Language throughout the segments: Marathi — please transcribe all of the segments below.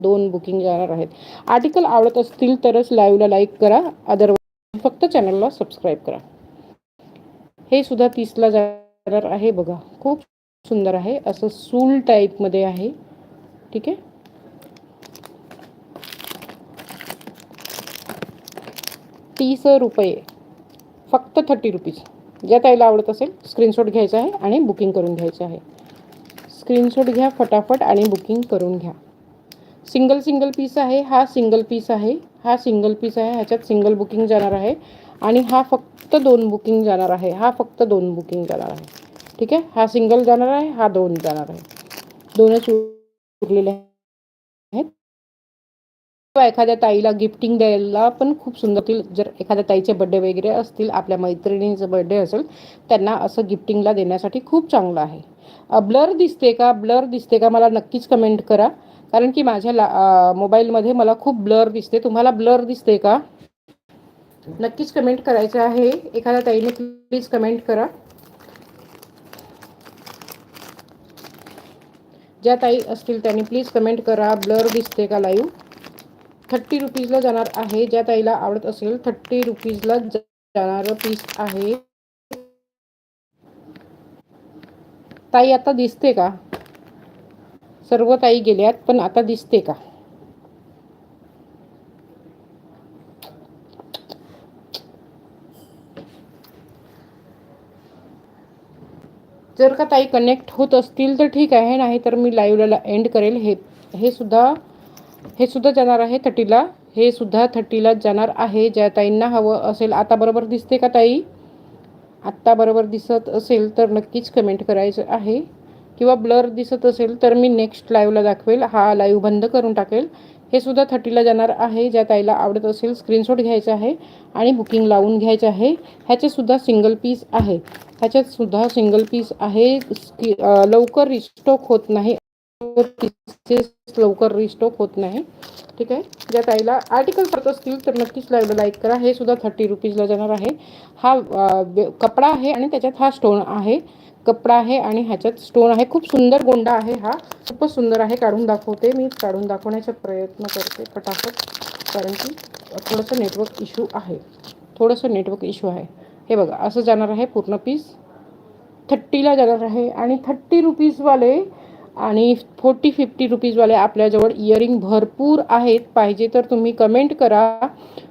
2 बुकिंग जाणार आहेत. आर्टिकल आवडत असतील तरच लाईव्हला लाईक करा, अदरवाईज फक्त चॅनलला सबस्क्राईब करा. हे सुद्धा 30ला जाणार आहे बघा. खूप सुंदर आहे, असं सूल टाईपमध्ये आहे. ठीक आहे. ₹30 फक्त 30 रुपीज. ज्या ताईला आवडत असेल स्क्रीनशॉट घ्यायचा आहे आणि बुकिंग करून घ्यायचं आहे. स्क्रीनशॉट घ्या फटाफट आणि बुकिंग करून घ्या. सिंगल पीस आहे. हा सिंगल पीस आहे. हा सिंगल पीस आहे. ह्याच्यात सिंगल बुकिंग जाणार आहे आणि हा फक्त 2 बुकिंग जाणार आहे. हा फक्त 2 बुकिंग जाणार आहे. ठीक आहे. हा सिंगल जाणार आहे, हा 2 जाणार आहे. 2च उरलेले आहेत. एखाद्या ताईला गिफ्टिंग द्यायला पण खूप सुंदर. जर एखाद्या ताईचे बर्थडे वगैरे असतील, आपल्या मैत्रिणींचा बर्थडे असेल, त्यांना असं गिफ्टिंगला देण्यासाठी खूप चांगलं आहे. ब्लर दिसते का? ब्लर दिसते का? मला नक्कीच कमेंट करा, कारण की माझ्या मोबाईलमध्ये मला खूप ब्लर दिसते. तुम्हाला ब्लर दिसते का? नक्कीच कमेंट करायचं आहे. एखाद्या ताईने प्लीज कमेंट करा. ज्या ताई असतील त्यांनी प्लीज कमेंट करा, ब्लर दिसते का लाईव्ह. 30 रुपीजला जाणार आहे. ज्या ताईला आवडत असेल 30 रुपीजला जाणारं पीस आहे. ताई आता दिसते का? सर्व ताई गेल्यात, पण आता दिसते का? जर का ताई कनेक्ट होत असतील तर ठीक आहे, नाही तर मी लाईव्हला एंड करेल. हे सुद्धा जाणार आहे 30ला. हे सुद्धा 30ला जाणार आहे. ज्या ताईंना हवं असेल. आता बरोबर दिसते का ताई? आत्ता बरोबर दिसत असेल तर नक्कीच कमेंट करायचं आहे, किंवा ब्लर दिसत असेल तर मी नेक्स्ट लाईव्हला दाखवेल. हा लाईव्ह बंद करून टाकेल. हे सुद्धा 30ला जाणार आहे. ज्या ताईला आवडत असेल स्क्रीनशॉट घ्यायचा आहे आणि बुकिंग लावून घ्यायचं आहे. ह्याचेसुद्धा सिंगल पीस आहे. ह्याच्यातसुद्धा सिंगल पीस आहे. लवकर रिस्टॉक होत नाही. लवकर रिस्टॉक होत नाही. ठीक आहे. ज्या ताईला आर्टिकल करत असतील तर नक्कीच लाईव्हला लाईक करा. हे सुद्धा 30 रुपीजला जाणार आहे. हा कपडा आहे आणि त्याच्यात हा स्टोन आहे. कपडा आहे आणि ह्याच्यात स्टोन आहे. खूप सुंदर गोंडा आहे. हा खूपच सुंदर आहे. काढून दाखवते मी. काढून दाखवण्याचा प्रयत्न करते फटाफट, कारण की थोडंसं नेटवर्क इश्यू आहे. हे बघा, असं जाणार आहे पूर्ण पीस. 30ला जाणार आहे. आणि 30 रुपीजवाले आणि 40-50 रुपीजवाले आपल्याजवळ इयरिंग भरपूर आहेत. पाहिजे तर तुम्ही कमेंट करा.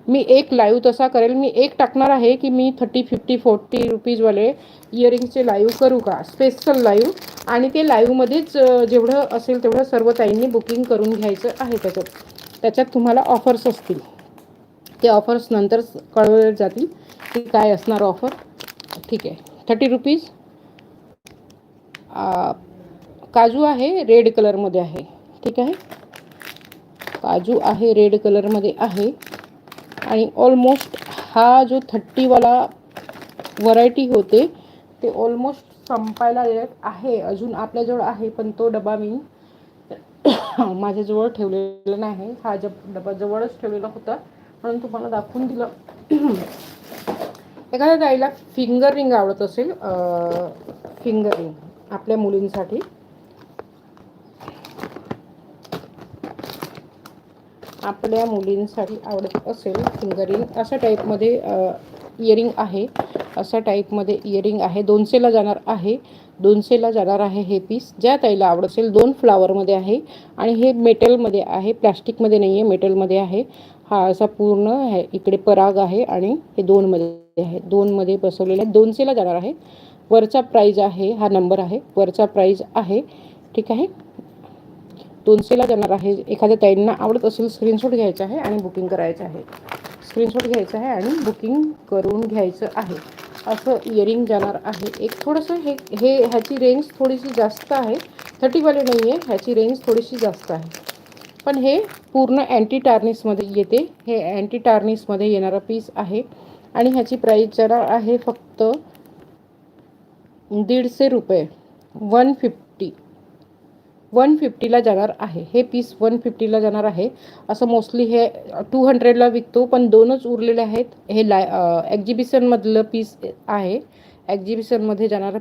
मी एक लाईव्ह तसा करेल. मी एक टाकणार आहे की मी 30-50-40 रुपीजवाले इयरिंगचे लाईव्ह करू का, स्पेशल लाईव्ह. आणि ते लाईव्हमध्येच जेवढं असेल तेवढं सर्व ताईंनी बुकिंग करून घ्यायचं आहे. त्याच्यात तुम्हाला ऑफर्स असतील. ते ऑफर्स नंतर कळवले जातील की काय असणार ऑफर. ठीक आहे. 30 रुपीज. काजू आहे, रेड कलरमध्ये आहे. ठीक आहे. काजू आहे, रेड कलरमध्ये आहे. आणि ऑलमोस्ट हा जो 30वाला व्हरायटी होते ते ऑलमोस्ट संपायला येत आहे. अजून आपल्याजवळ आहे, पण तो डबा मी माझ्याजवळ ठेवलेला नाही. हा डबा जवळच ठेवलेला होता म्हणून तुम्हाला दाखवून दिलं. एखाद्या ताईला फिंगर रिंग आवडत असेल, फिंगर रिंग आपल्या मुलींसाठी, आवडत असेल फिंगर रिंग, अशा टाईपमध्ये इयरिंग आहे. अशा टाईपमध्ये इयरिंग आहे. 200ला जाणार आहे. 200ला जाणार आहे हे पीस. ज्या ताईला आवडत असेल. 2 फ्लावरमध्ये आहे आणि हे मेटलमध्ये आहे, प्लॅस्टिकमध्ये नाही आहे, मेटलमध्ये आहे. हा असा पूर्ण आहे. इकडे पराग आहे आणि हे 2मध्ये आहे. 2मध्ये बसवलेले आहे. 200ला जाणार आहे. वरचा प्राईज आहे, हा नंबर आहे, वरचा प्राईज आहे. ठीक आहे. 200ला जाणार आहे. एखाद्या ताईंना आवडत असेल स्क्रीनशॉट घ्यायचा आहे आणि बुकिंग करायचं आहे. स्क्रीनशॉट घ्यायचं आहे आणि बुकिंग करून घ्यायचं आहे. असं इयरिंग जाणार आहे. एक थोडंसं ह्याची रेंज थोडीशी जास्त आहे. 30वाले नाही आहे, ह्याची रेंज थोडीशी जास्त आहे. पण हे पूर्ण अँटी टार्निशमध्ये येते. हे अँटी टार्निशमध्ये येणारा पीस आहे आणि ह्याची प्राईस जाणार आहे फक्त 150 रुपये. 150ला जाणार आहे हे पीस. 150ला जाणार आहे. असं मोस्टली हे 200ला विकतो, पण 2च उरलेले आहेत. हे एक्झिबिशनमधलं पीस आहे. एक्झिबिशनमध्ये जाणारं